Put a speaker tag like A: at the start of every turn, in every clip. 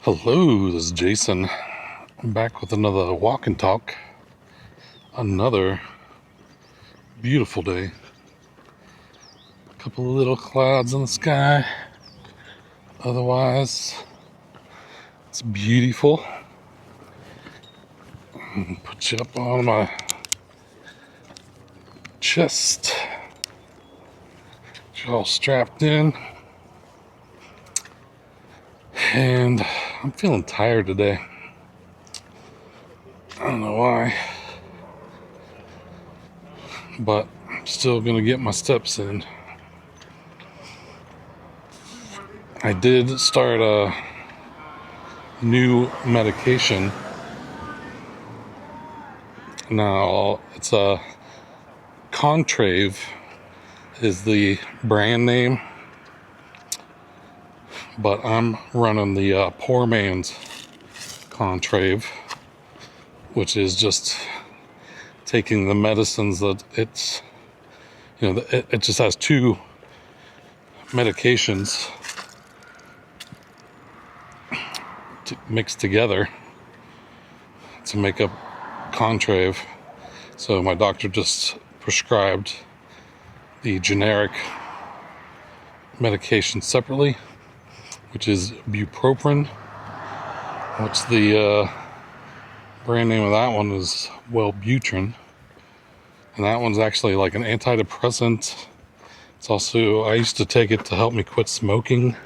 A: Hello, this is Jason. I'm back with another walk and talk. Another beautiful day. A couple of little clouds in the sky. Otherwise, it's beautiful. Put you up on my chest. You're all strapped in. And I'm feeling tired today. I don't know why. But I'm still gonna get my steps in. I did start a new medication. Now, it's a Contrave is the brand name, but I'm running the poor man's Contrave, which is just taking the medicines that it's, it just has two medications mixed together to make up Contrave. So my doctor just prescribed the generic medication separately, which is bupropion, which the brand name of that one is Wellbutrin, and that one's actually like an antidepressant. It's also, I used to take it to help me quit smoking,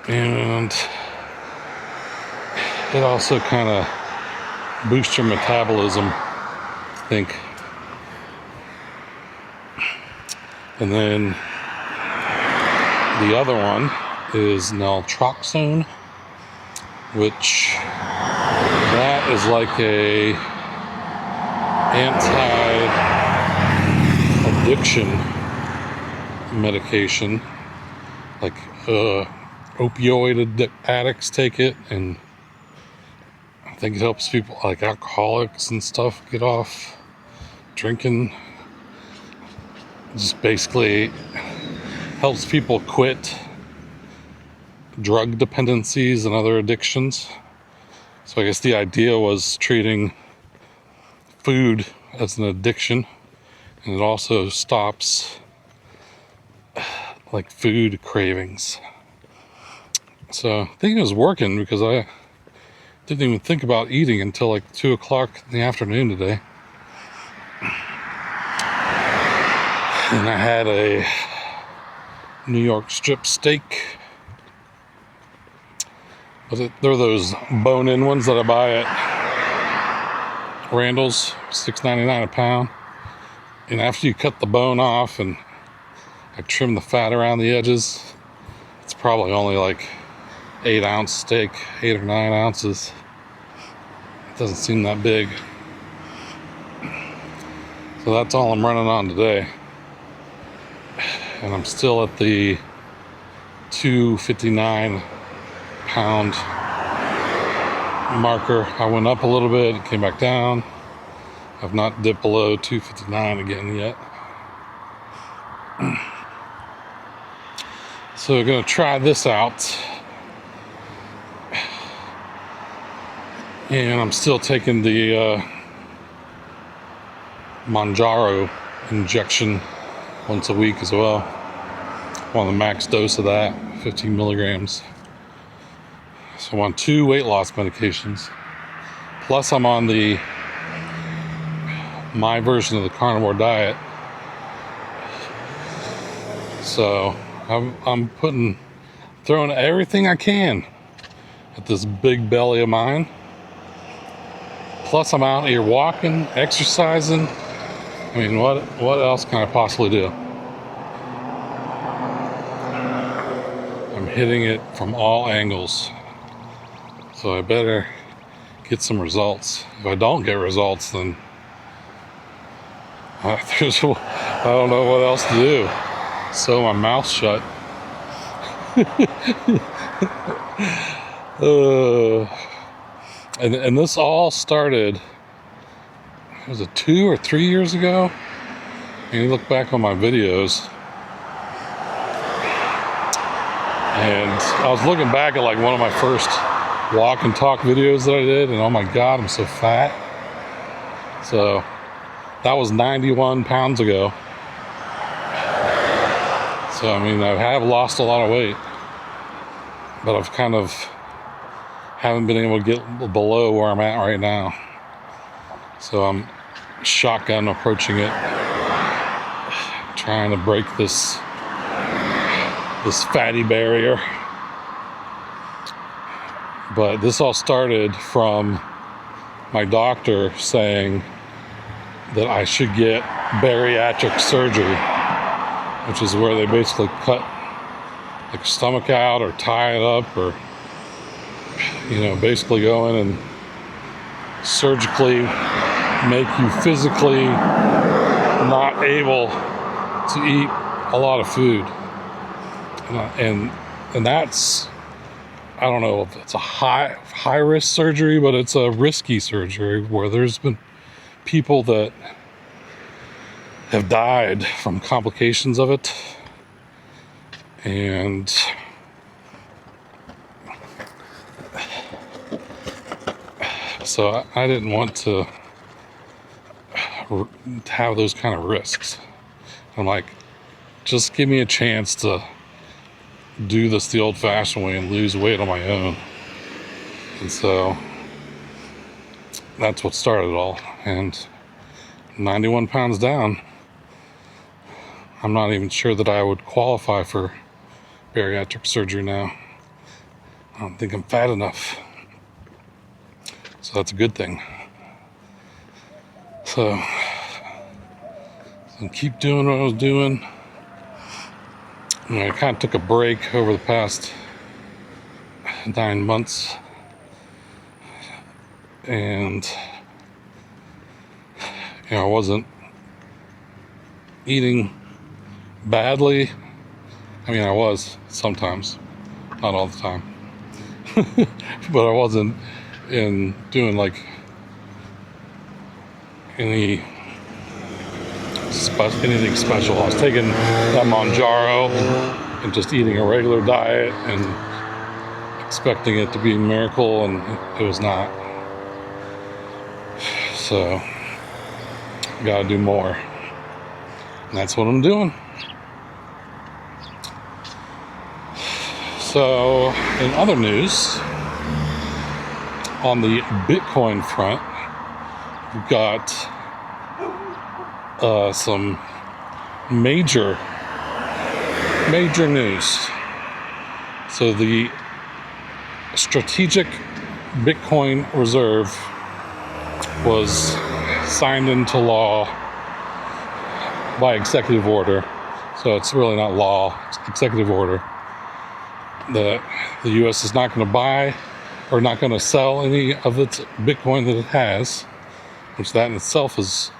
A: and it also kind of boosts your metabolism, I think. And then the other one is naltrexone, which that is like a anti-addiction medication. Like opioid addicts take it, and I think it helps people like alcoholics and stuff get off drinking. Just basically helps people quit drug dependencies and other addictions. So I guess the idea was treating food as an addiction, and it also stops like food cravings. So I think it was working, because I didn't even think about eating until like 2 o'clock in the afternoon today. And I had a New York strip steak. But they're those bone-in ones that I buy at Randall's, $6.99 a pound. And after you cut the bone off and I trim the fat around the edges, it's probably only like 8-ounce steak, 8 or 9 ounces. It doesn't seem that big. So that's all I'm running on today. And I'm still at the 259 pound marker. I went up a little bit, came back down. I've not dipped below 259 again yet. So we're gonna try this out. And I'm still taking the Mounjaro injection once a week as well. I'm on the max dose of that, 15 milligrams. So I'm on 2 weight loss medications. Plus I'm on my version of the carnivore diet. So I'm throwing everything I can at this big belly of mine. Plus I'm out here walking, exercising. I mean, what else can I possibly do? I'm hitting it from all angles. So I better get some results. If I don't get results, then I don't know what else to do. Sew my mouth shut. And this all started, was it 2 or 3 years ago? And you look back on my videos, And I was looking back at like one of my first walk and talk videos that I did, and oh my God, I'm so fat. So that was 91 pounds ago. So I mean, I have lost a lot of weight, but I've kind of haven't been able to get below where I'm at right now. So I'm shotgun approaching it, trying to break this fatty barrier. But this all started from my doctor saying that I should get bariatric surgery, which is where they basically cut like your stomach out or tie it up, or basically go in and surgically make you physically not able to eat a lot of food. And that's, I don't know if it's a high risk surgery, but it's a risky surgery where there's been people that have died from complications of it. And so I didn't want to have those kind of risks. I'm like, just give me a chance to do this the old-fashioned way and lose weight on my own. And so that's what started it all. And 91 pounds down, I'm not even sure that I would qualify for bariatric surgery now. I don't think I'm fat enough. So that's a good thing. So keep doing what I was doing. I kind of took a break over the past 9 months, and I wasn't eating badly. I mean, I was sometimes, not all the time, but I wasn't doing like anything special. I was taking that Mounjaro and just eating a regular diet and expecting it to be a miracle, and it was not. So gotta do more, and that's what I'm doing. So in other news, on the Bitcoin front, we've got some major news. So the Strategic Bitcoin Reserve was signed into law by executive order. So it's really not law, it's executive order. The U.S. is not going to buy or not going to sell any of its Bitcoin that it has, which that in itself is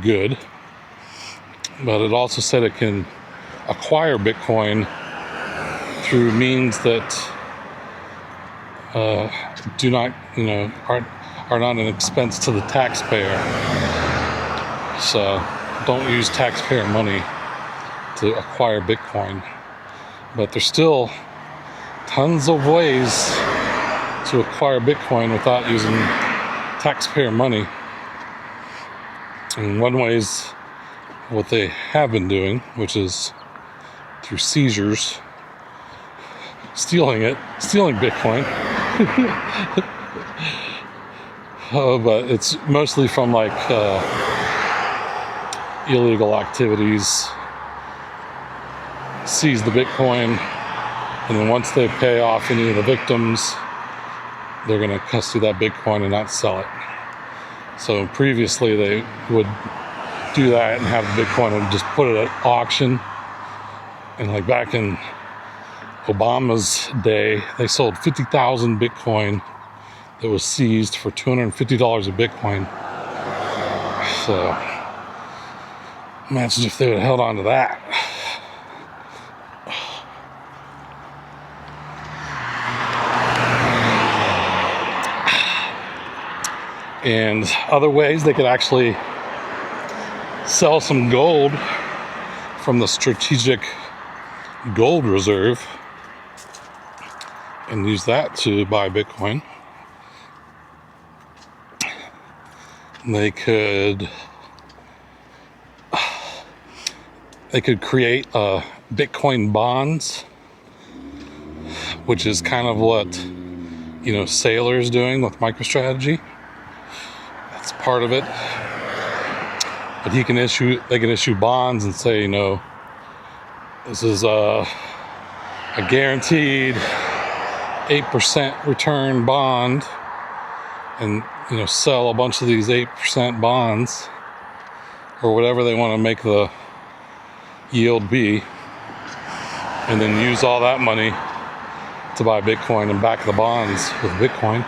A: good. But it also said it can acquire Bitcoin through means that do not, are not an expense to the taxpayer. So don't use taxpayer money to acquire Bitcoin. But there's still tons of ways to acquire Bitcoin without using taxpayer money. And one way is what they have been doing, which is through seizures, stealing Bitcoin. But it's mostly from like illegal activities. Seize the Bitcoin, and then once they pay off any of the victims, they're going to custody that Bitcoin and not sell it. So previously they would do that and have the Bitcoin and just put it at auction. And like back in Obama's day, they sold 50,000 Bitcoin that was seized for $250 a Bitcoin. So imagine if they would have held on to that. And other ways, they could actually sell some gold from the Strategic Gold Reserve and use that to buy Bitcoin. They could create Bitcoin bonds, which is kind of what Saylor's doing with MicroStrategy. That's part of it. But they can issue bonds and say, this is a guaranteed 8% return bond, and sell a bunch of these 8% bonds or whatever they want to make the yield be, and then use all that money to buy Bitcoin and back the bonds with Bitcoin.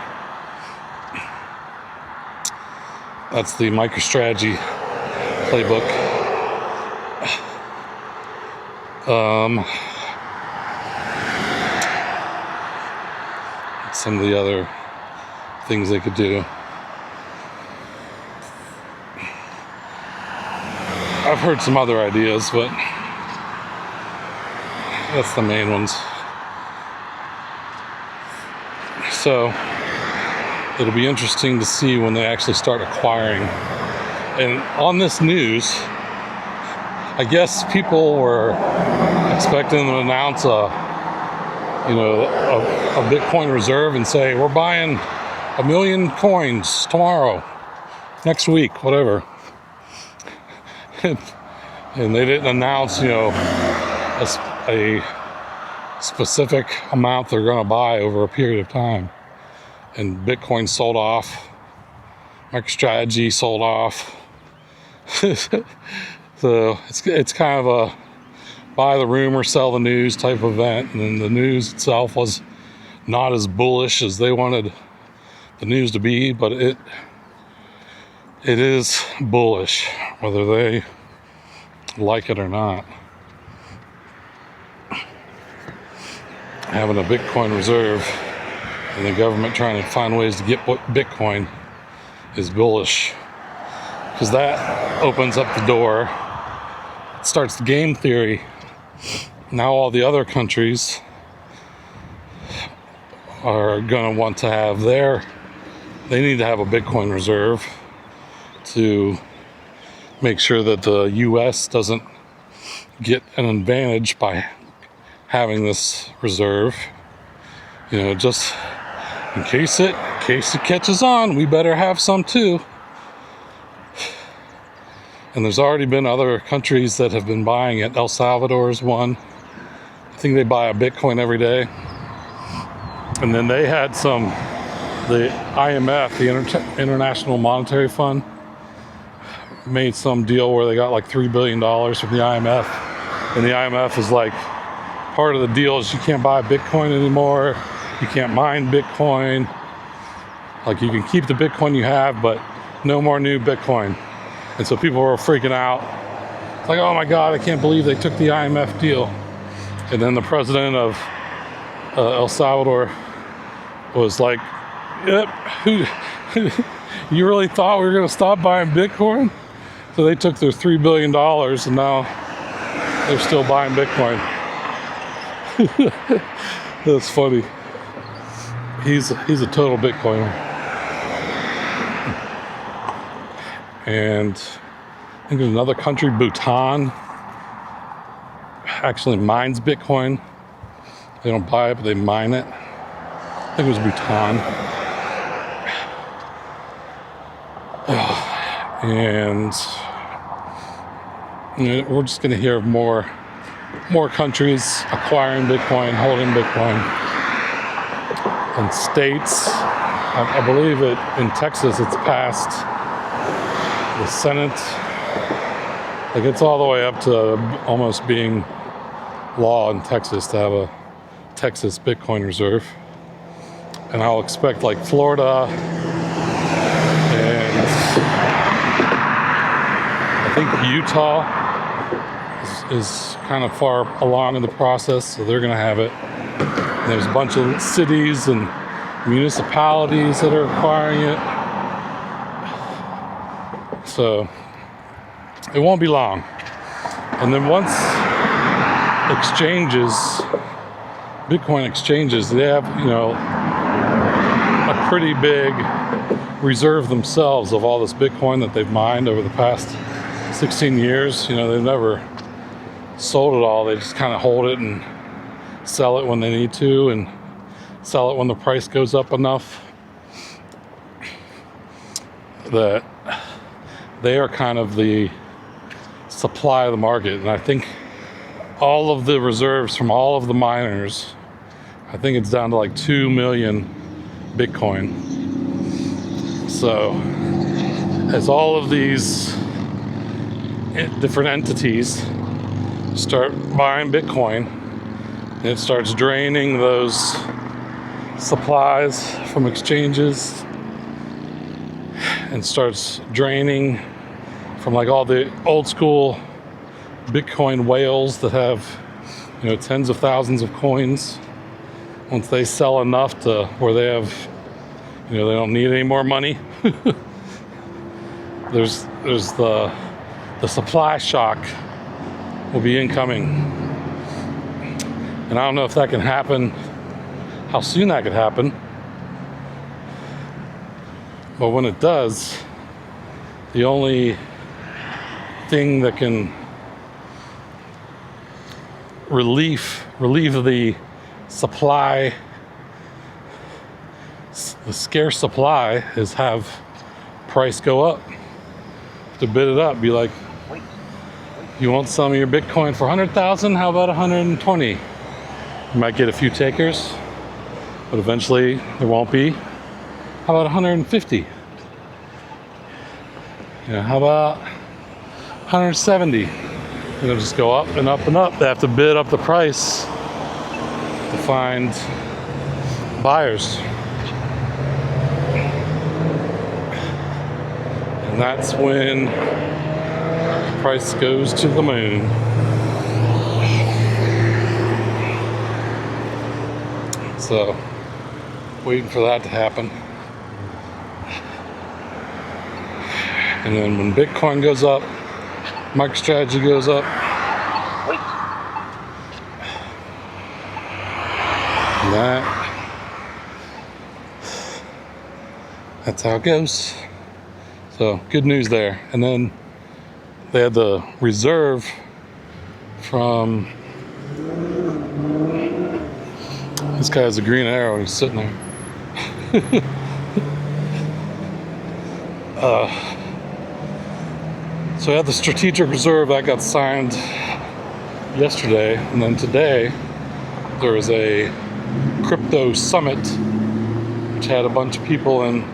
A: That's the MicroStrategy playbook. Some of the other things they could do. I've heard some other ideas, but that's the main ones. So it'll be interesting to see when they actually start acquiring. And on this news, I guess people were expecting them to announce a Bitcoin reserve and say, we're buying 1 million coins tomorrow, next week, whatever. And they didn't announce, a specific amount they're going to buy over a period of time. And Bitcoin sold off. MicroStrategy sold off. So it's kind of a buy the rumor, sell the news type event. And the news itself was not as bullish as they wanted the news to be, but it is bullish, whether they like it or not. Having a Bitcoin reserve and the government trying to find ways to get Bitcoin is bullish, because that opens up the door. It starts the game theory. Now all the other countries are going to want to have they need to have a Bitcoin reserve to make sure that the U.S. doesn't get an advantage by having this reserve. Just in case it catches on, we better have some too. And there's already been other countries that have been buying it. El Salvador is one. I think they buy a Bitcoin every day. And then they had the IMF, the International Monetary Fund, made some deal where they got like $3 billion from the IMF. And the IMF is like, part of the deal is you can't buy Bitcoin anymore. You can't mine Bitcoin. Like, you can keep the Bitcoin you have, but no more new Bitcoin. And so people were freaking out. It's like, oh my God, I can't believe they took the IMF deal. And then the president of El Salvador was like, yep, you really thought we were going to stop buying Bitcoin? So they took their $3 billion and now they're still buying Bitcoin. That's funny. He's a total Bitcoiner. And I think there's another country, Bhutan, actually mines Bitcoin. They don't buy it, but they mine it. I think it was Bhutan. And we're just going to hear of more countries acquiring Bitcoin, holding Bitcoin. And states, I believe in Texas it's passed the Senate. Like, it's all the way up to almost being law in Texas to have a Texas Bitcoin reserve. And I'll expect like Florida and I think Utah is kind of far along in the process, so they're going to have it. And there's a bunch of cities and municipalities that are acquiring it. So it won't be long. And then once exchanges Bitcoin exchanges, they have, a pretty big reserve themselves of all this Bitcoin that they've mined over the past 16 years. They've never sold it all. They just kind of hold it and sell it when they need to, and sell it when the price goes up enough that they are kind of the supply of the market. And I think all of the reserves from all of the miners, I think it's down to like 2 million Bitcoin. So as all of these different entities start buying Bitcoin, it starts draining those supplies from exchanges and starts draining from like all the old school Bitcoin whales that have tens of thousands of coins. Once they sell enough to where they have they don't need any more money, there's the supply shock will be incoming. And I don't know if that can happen, how soon that could happen, but when it does, the only thing that can relieve the supply, the scarce supply, is have price go up. To bid it up, be like, you want some of your Bitcoin for 100,000? How about 120? You might get a few takers, but eventually there won't be. How about 150? How about 170? It'll just go up and up and up. They have to bid up the price to find buyers. And that's when the price goes to the moon. So, waiting for that to happen. And then when Bitcoin goes up, MicroStrategy goes up. And that's how it goes. So good news there. And then they had the reserve from, this guy has a green arrow and he's sitting there. So I had the strategic reserve that got signed yesterday, and then today there was a crypto summit which had a bunch of people in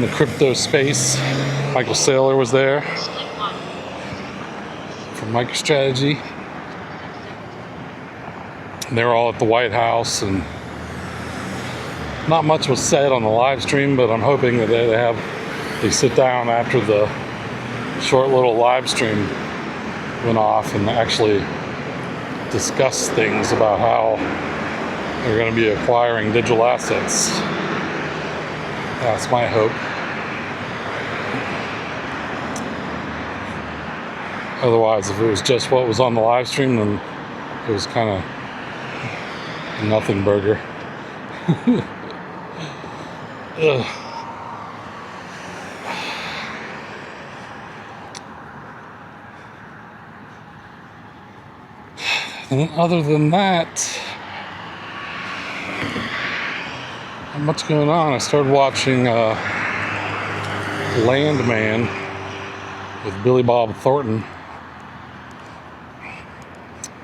A: the crypto space. Michael Saylor was there from MicroStrategy. And they were all at the White House, and not much was said on the live stream, but I'm hoping that they sit down after the short little live stream went off and actually discuss things about how they're going to be acquiring digital assets. That's my hope. Otherwise, if it was just what was on the live stream, then it was kind of a nothing burger. Ugh. And other than that, not much going on. I started watching Landman with Billy Bob Thornton.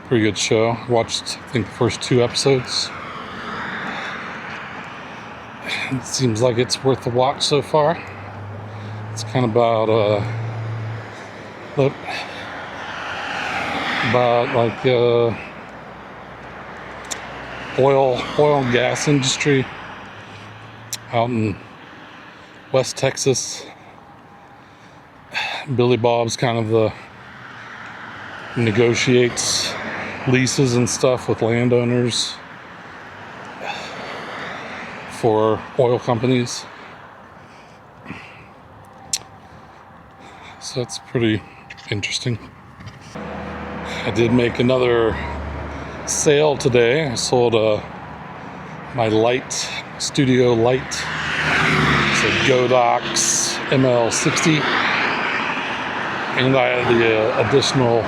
A: Pretty good show. Watched, I think, the first 2 episodes. It seems like it's worth a watch so far. It's kind of about oil and gas industry out in West Texas. Billy Bob's kind of negotiates leases and stuff with landowners for oil companies. So that's pretty interesting. I did make another sale today. I sold my light, studio light. It's a Godox ML60. And I had the additional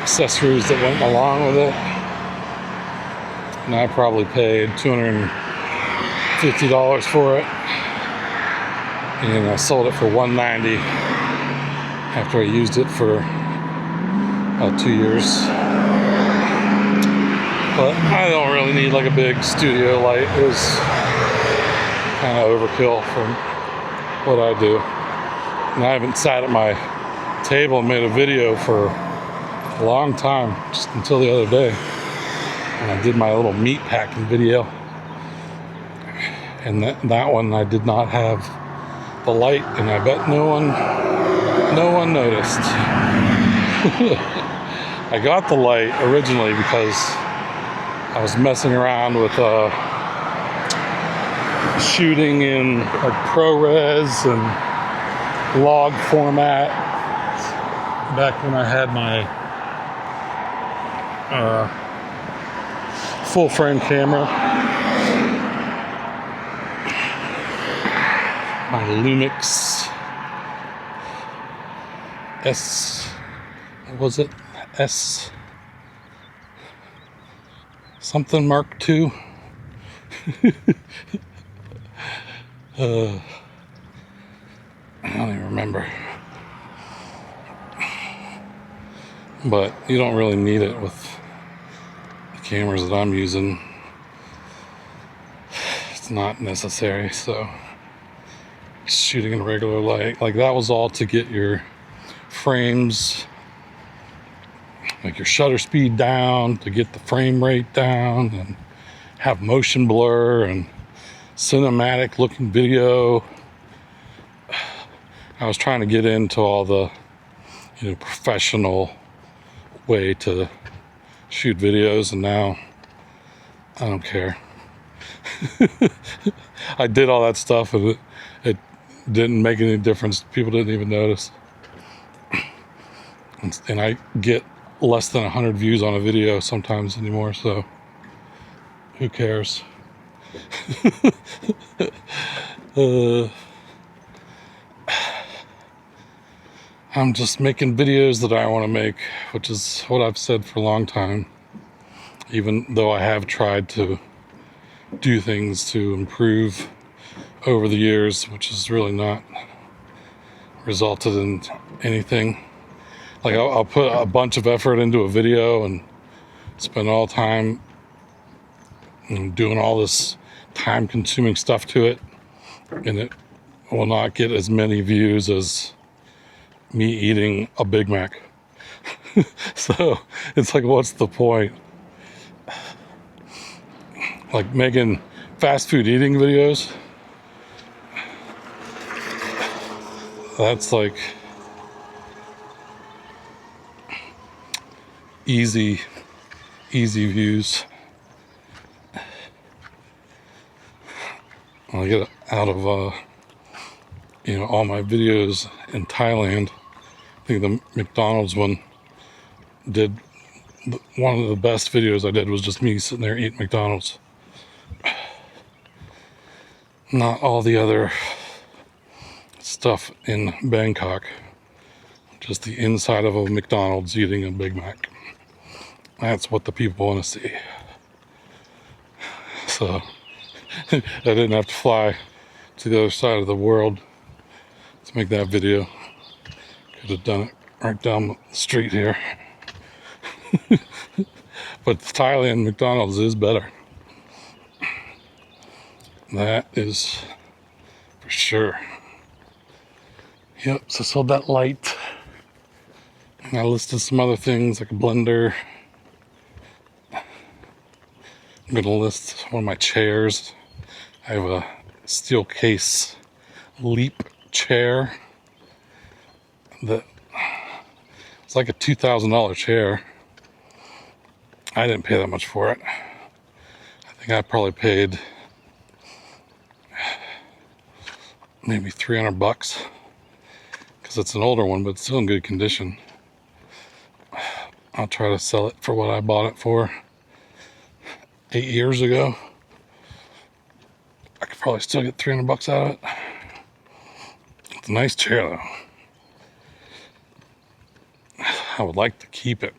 A: accessories that went along with it. And I probably paid $250 for it. And I sold it for $190 after I used it for about 2 years. But I don't really need like a big studio light. It was kind of overkill for what I do. And I haven't sat at my table and made a video for a long time, just until the other day. And I did my little meat packing video. And that one I did not have the light, and I bet no one noticed. I got the light originally because I was messing around with shooting in like ProRes and log format back when I had my full frame camera, my Lumix S something Mark II. I don't even remember. But you don't really need it with the cameras that I'm using. It's not necessary, so just shooting in regular light. Like that was all to get your frames, like your shutter speed down, to get the frame rate down, and have motion blur and cinematic looking video. I was trying to get into all the, professional way to shoot videos, and now I don't care. I did all that stuff and it didn't make any difference. People didn't even notice. And I get less than 100 views on a video sometimes anymore, so who cares? I'm just making videos that I want to make, which is what I've said for a long time, even though I have tried to do things to improve over the years, which has really not resulted in anything. Like I'll put a bunch of effort into a video and spend all time doing all this time-consuming stuff to it, and it will not get as many views as me eating a Big Mac. So it's like, what's the point? Like making fast food eating videos, that's like easy views. I get out of all my videos in Thailand. I think the McDonald's one did one of the best videos I did was just me sitting there eating McDonald's. Not all the other stuff in Bangkok, just the inside of a McDonald's eating a Big Mac. That's what the people want to see. So I didn't have to fly to the other side of the world to make that video. Could have done it right down the street here. But the Thailand McDonald's is better. That is for sure. Yep, so I sold that light. And I listed some other things like a blender. I'm gonna list one of my chairs. I have a steel case Leap chair that it's like a $2,000 chair. I didn't pay that much for it. I think I probably paid maybe $300 because it's an older one, but it's still in good condition. I'll try to sell it for what I bought it for 8 years ago. I could probably still get $300 out of it. It's a nice chair though. I would like to keep it,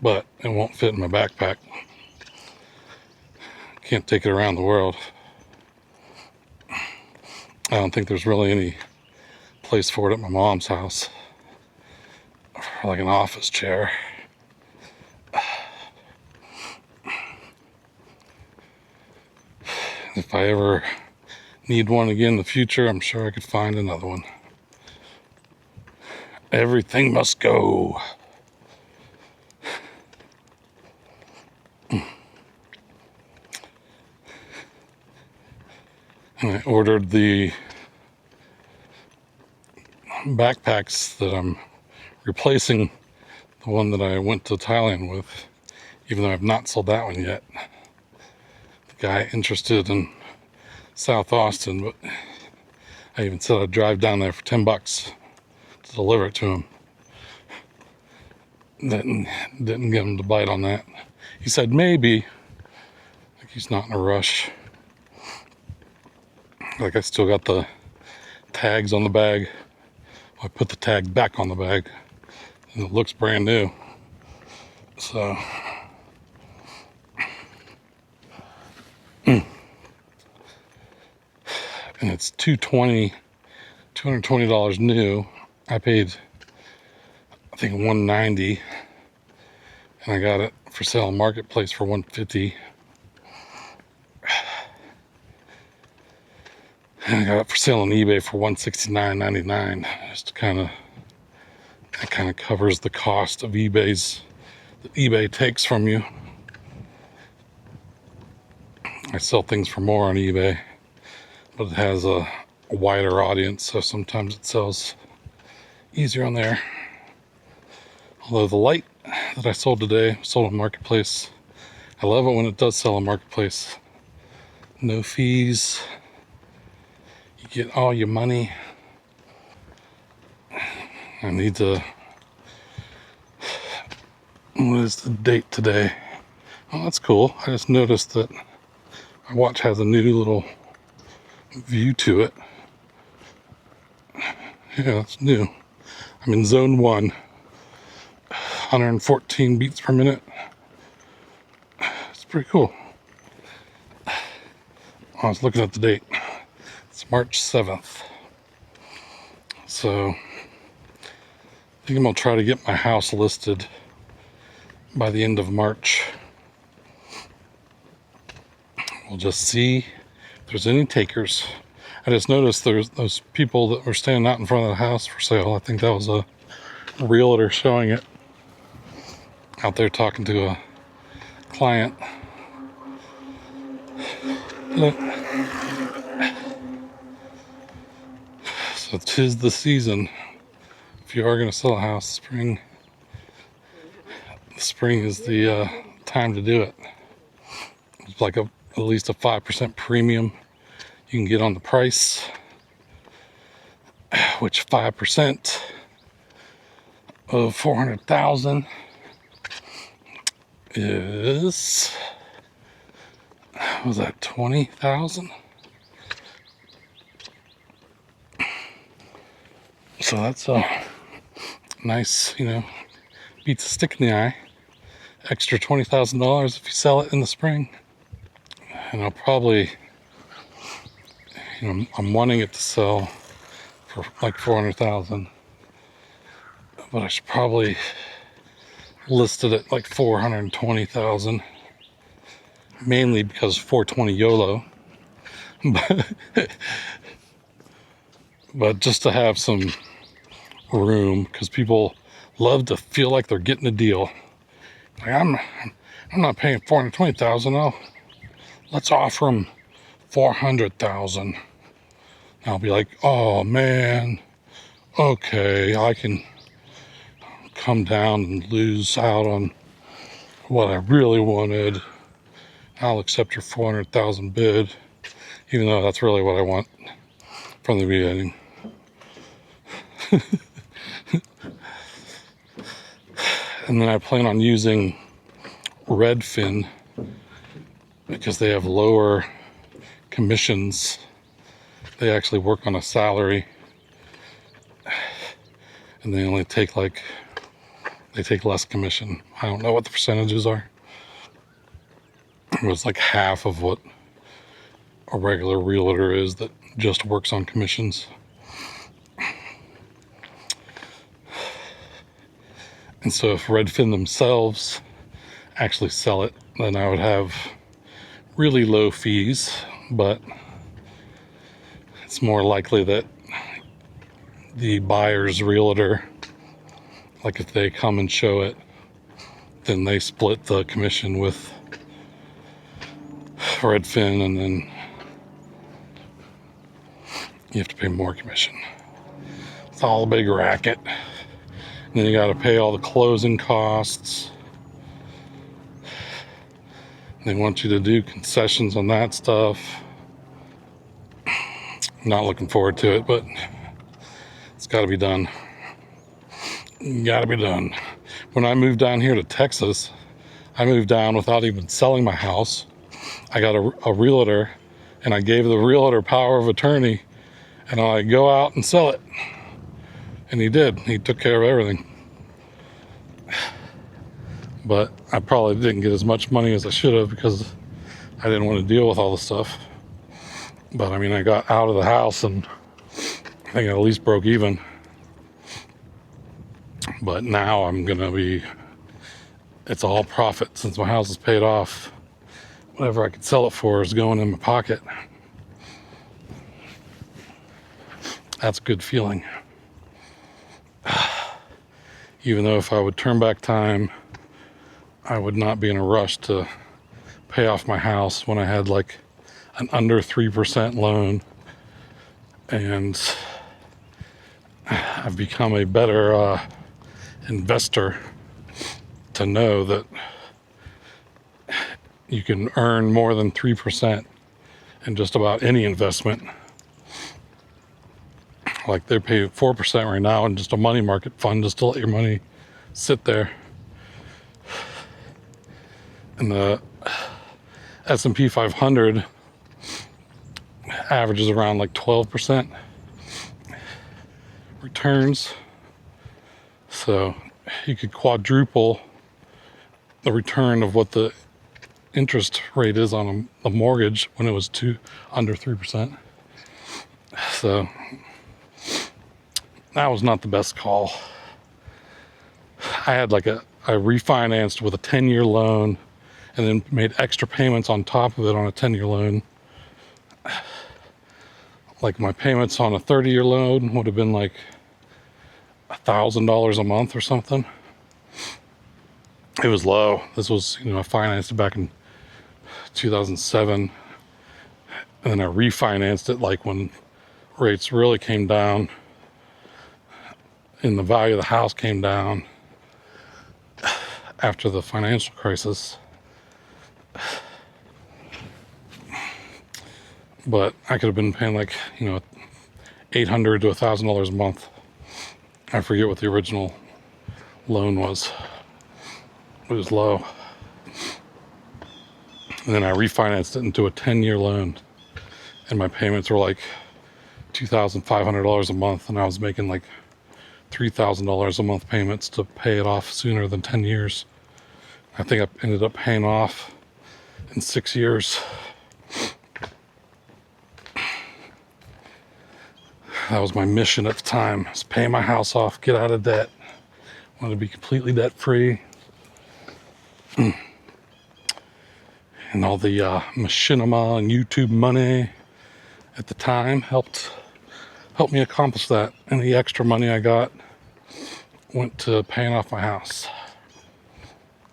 A: but it won't fit in my backpack. Can't take it around the world. I don't think there's really any place for it at my mom's house. For like an office chair. If I ever need one again in the future, I'm sure I could find another one. Everything must go. And I ordered the backpacks that I'm replacing the one that I went to Thailand with, even though I've not sold that one yet. The guy interested in South Austin, but I even said I'd drive down there for $10 to deliver it to him. Didn't get him to bite on that. He said maybe. Like he's not in a rush. Like I still got the tags on the bag. I put the tag back on the bag and it looks brand new. So and it's $220 new. I paid I think $190 and I got it for sale on Marketplace for $150. And I got it for sale on eBay for $169.99. Just that kind of covers the cost of that eBay takes from you. I sell things for more on eBay, but it has a wider audience, so sometimes it sells easier on there. Although the light that I sold today sold on Marketplace. I love it when it does sell on Marketplace. No fees. You get all your money. I need to... What is the date today? Oh, that's cool. I just noticed that my watch has a new little view to it. Yeah, it's new. I'm in zone 1. 114 beats per minute. It's pretty cool. I was looking at the date. It's March 7th. So I think I'm gonna try to get my house listed by the end of March. We'll just see if there's any takers. I just noticed there's those people that were standing out in front of the house for sale. I think that was a realtor showing it, out there talking to a client. Look. So 'tis the season. If you are going to sell a house, spring is the time to do it. It's like at least a 5% premium you can get on the price, which 5% of 400,000 is, was that 20,000? So that's a nice, beats a stick in the eye. Extra $20,000 if you sell it in the spring. And I'll probably, I'm wanting it to sell for like 400,000, but I should probably list it at like 420,000, mainly because 420 YOLO. But just to have some room, because people love to feel like they're getting a deal. Like, I'm not paying 420,000. Let's offer them 400,000. I'll be like, oh man, okay, I can come down and lose out on what I really wanted. I'll accept your 400,000 bid, even though that's really what I want from the beginning. And then I plan on using Redfin because they have lower commissions. They actually work on a salary, and they only take they take less commission. I don't know what the percentages are. It was like half of what a regular realtor is that just works on commissions. And so if Redfin themselves actually sell it, then I would have really low fees, but it's more likely that the buyer's realtor, like if they come and show it, then they split the commission with Redfin, and then you have to pay more commission. It's all a big racket. And then you got to pay all the closing costs. They want you to do concessions on that stuff. I'm not looking forward to it, but it's got to be done. Got to be done. When I moved down here to Texas, I moved down without even selling my house. I got a realtor, and I gave the realtor power of attorney, and I go out and sell it. And he did. He took care of everything. But I probably didn't get as much money as I should have because I didn't want to deal with all the stuff. But I mean, I got out of the house and I think I at least broke even. But now I'm going to be, it's all profit since my house is paid off. Whatever I could sell it for is going in my pocket. That's a good feeling. Even though if I would turn back time, I would not be in a rush to pay off my house when I had like an under 3% loan. And I've become a better investor to know that you can earn more than 3% in just about any investment. Like they pay 4% right now in just a money market fund just to let your money sit there. And the S&P 500 averages around like 12% returns. So you could quadruple the return of what the interest rate is on a mortgage when it was under 3%. So that was not the best call. I had I refinanced with a 10-year loan and then made extra payments on top of it on a 10-year loan. Like my payments on a 30-year loan would have been like $1,000 a month or something. It was low. This was, I financed it back in 2007. And then I refinanced it like when rates really came down and the value of the house came down after the financial crisis. But I could have been paying like, $800 to $1,000 a month. I forget what the original loan was. It was low. And then I refinanced it into a 10-year loan. And my payments were like $2,500 a month. And I was making like $3,000 a month payments to pay it off sooner than 10 years. I think I ended up paying off in 6 years. That was my mission at the time, was pay my house off, get out of debt. I wanted to be completely debt free. And all the machinima and YouTube money at the time helped me accomplish that. And the extra money I got went to paying off my house.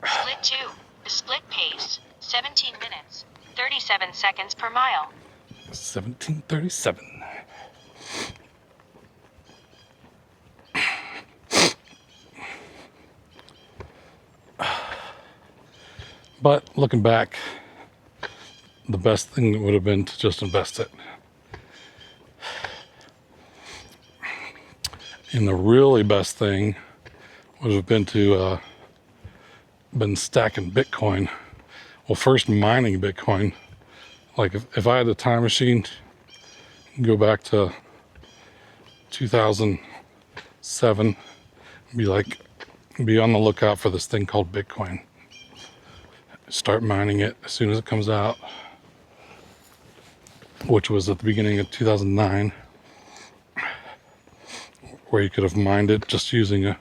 B: Split 2. The split pace, 17 minutes, 37 seconds per mile.
A: 1737. But looking back, the best thing would have been to just invest it. And the really best thing would have been to been stacking Bitcoin. Well, first mining Bitcoin. Like if I had a time machine, go back to 2007, be on the lookout for this thing called Bitcoin. Start mining it as soon as it comes out, which was at the beginning of 2009, where you could have mined it just using a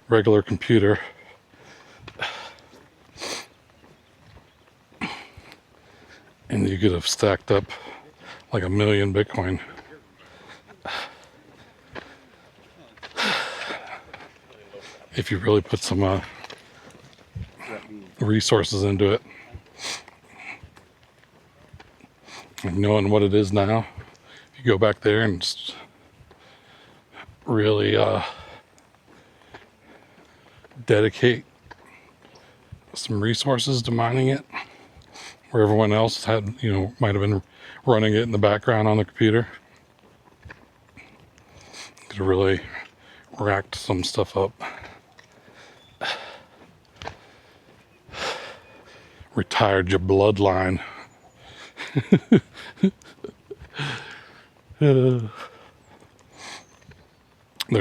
A: regular computer. And you could have stacked up like 1 million Bitcoin. If you really put some resources into it. And knowing what it is now, if you go back there and just really dedicate some resources to mining it, where everyone else had, might have been running it in the background on the computer, could have really racked some stuff up. Retired your bloodline. There's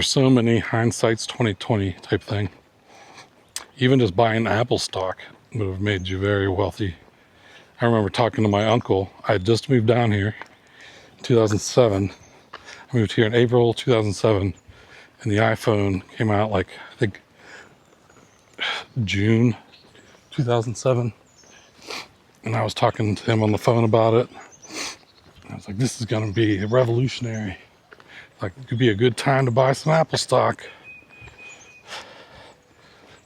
A: so many hindsight's 2020 type thing. Even just buying Apple stock would have made you very wealthy. I remember talking to my uncle. I had just moved down here in 2007. I moved here in April 2007, and the iPhone came out like, I think, June 2007. And I was talking to him on the phone about it. I was like, this is going to be revolutionary. Like, it could be a good time to buy some Apple stock.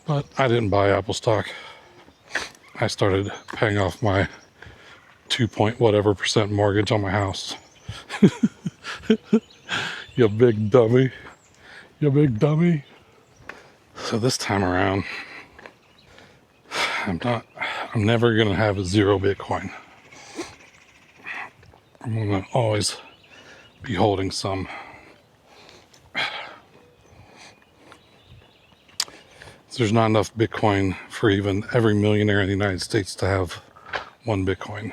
A: But I didn't buy Apple stock. I started paying off my 2.whatever% mortgage on my house. You big dummy. You big dummy. So this time around, I'm never going to have a zero Bitcoin. I'm going to always be holding some. There's not enough Bitcoin for even every millionaire in the United States to have one Bitcoin.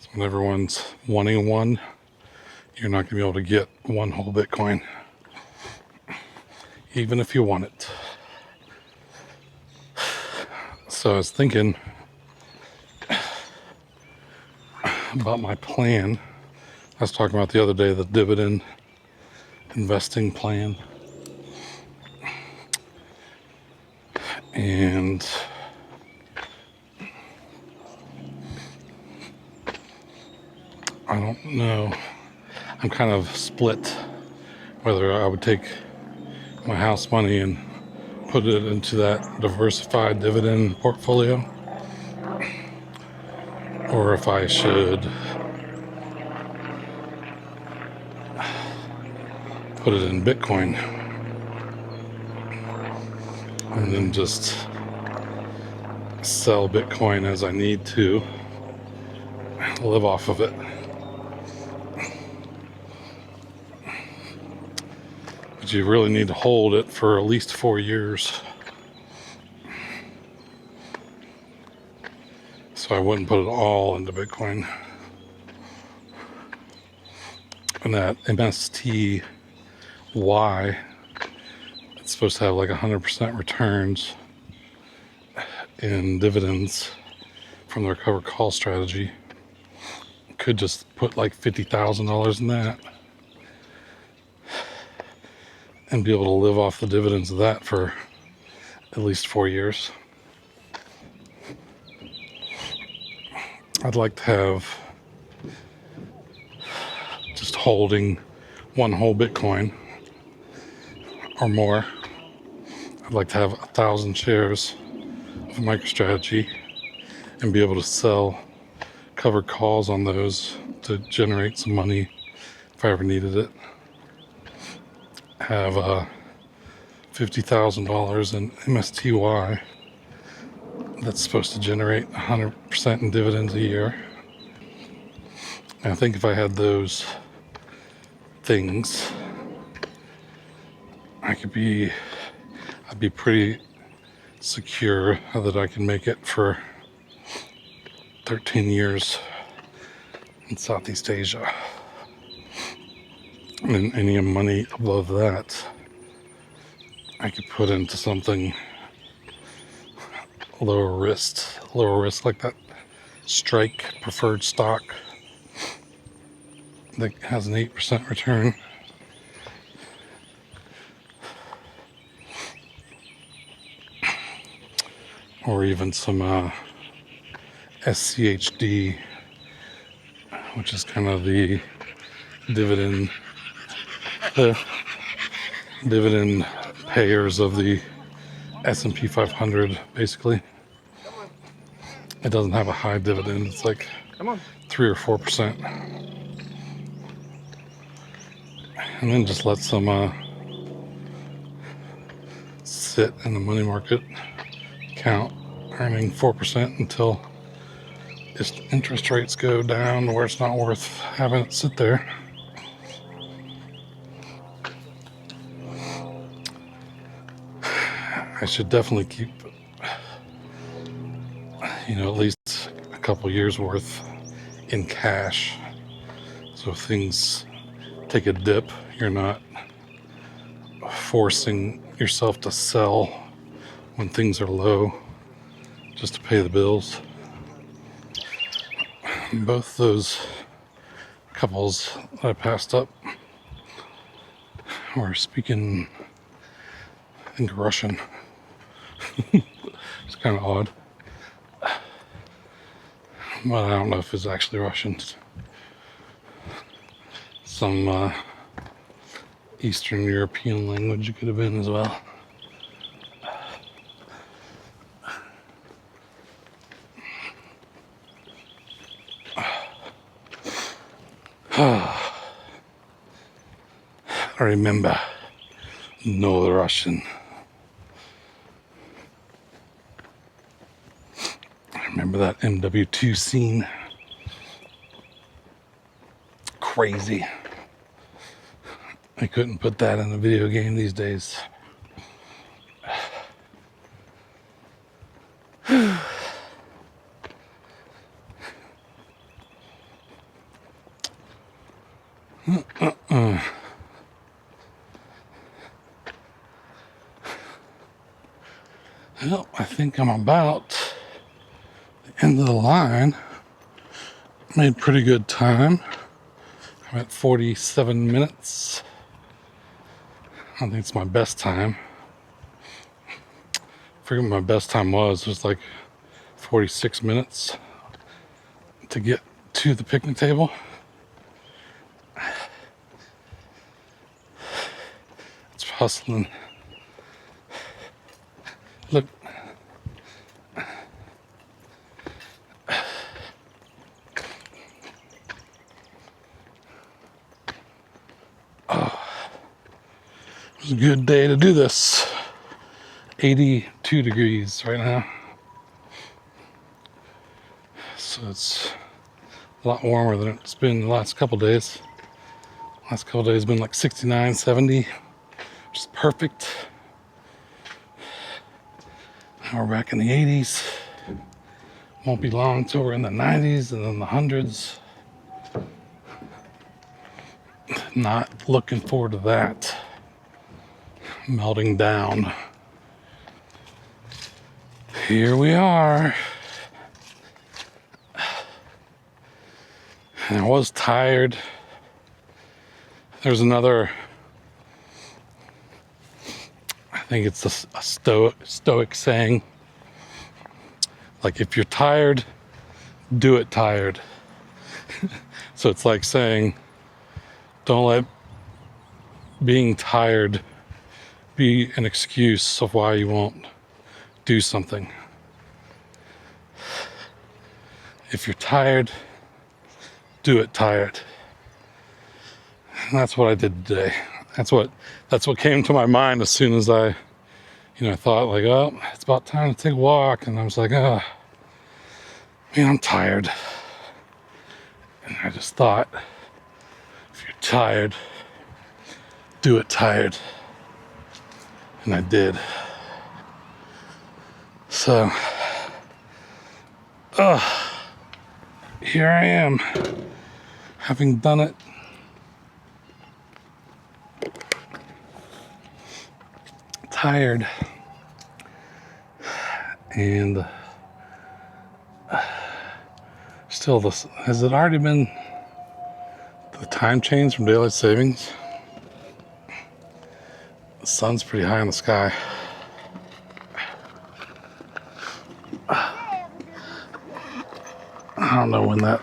A: So when everyone's wanting one, you're not going to be able to get one whole Bitcoin, even if you want it. So I was thinking about my plan. I was talking about the other day, the dividend investing plan. And I don't know. I'm kind of split whether I would take my house money and put it into that diversified dividend portfolio, or if I should put it in Bitcoin and then just sell Bitcoin as I need to live off of it. But you really need to hold it for at least 4 years. So I wouldn't put it all into Bitcoin. And that MSTY, it's supposed to have like 100% returns in dividends from their covered call strategy. Could just put like $50,000 in that and be able to live off the dividends of that for at least 4 years. I'd like to have just holding one whole Bitcoin or more. I'd like to have 1,000 shares of MicroStrategy and be able to sell covered calls on those to generate some money if I ever needed it. Have $50,000 in MSTY that's supposed to generate 100% in dividends a year. And I think if I had those things, I'd be pretty secure that I can make it for 13 years in Southeast Asia. And any money above that, I could put into something lower risk like that Strike preferred stock that has an 8% return. Or even some SCHD, which is kind of the dividend payers of the S&P 500, basically. It doesn't have a high dividend. It's like 3 or 4%. And then just let some sit in the money market account, earning 4% until interest rates go down where it's not worth having it sit there. I should definitely keep, at least a couple years worth in cash. So if things take a dip, you're not forcing yourself to sell when things are low just to pay the bills. Both those couples that I passed up were speaking, I think, Russian. It's kind of odd. But I don't know if it's actually Russian. Some Eastern European language it could have been as well. I remember, know the Russian. I remember that MW2 scene. Crazy. I couldn't put that in a video game these days. Well, I think I'm about the end of the line. Made pretty good time. I'm at 47 minutes. I think it's my best time. I forget what my best time was. It was like 46 minutes to get to the picnic table. It's hustling. Look. It was a good day to do this. 82 degrees right now. So it's a lot warmer than it's been the last couple days. Last couple days been like 69, 70, which is perfect. Now we're back in the 80s. Won't be long till we're in the 90s and then the hundreds. Not looking forward to that. Melting down. Here we are. And I was tired. There's another, I think it's a stoic saying. Like, if you're tired, do it tired. So it's like saying, don't let being tired be an excuse of why you won't do something. If you're tired, do it tired. And that's what I did today. That's what came to my mind as soon as I thought, like, oh, it's about time to take a walk. And I was like, oh, man, I'm tired. And I just thought, if you're tired, do it tired. And I did. So, here I am, having done it. Tired. And still, this has it already been the time change from daylight savings? The sun's pretty high in the sky. I don't know when that's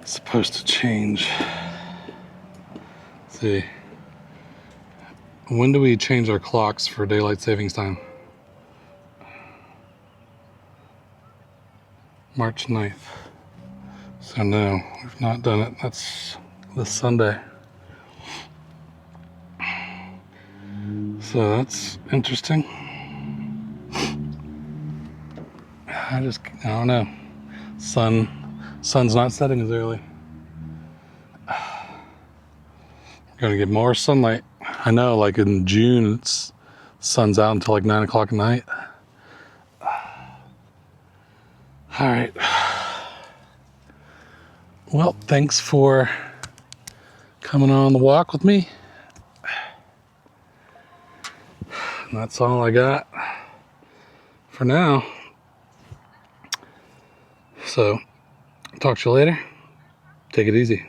A: supposed to change. Let's see. When do we change our clocks for daylight savings time? March 9th. So no, we've not done it. That's this Sunday. So that's interesting. I don't know. Sun's not setting as early. We're gonna get more sunlight. I know, like in June, sun's out until like 9 o'clock at night. All right. Well, thanks for coming on the walk with me. And that's all I got for now. So, talk to you later. Take it easy.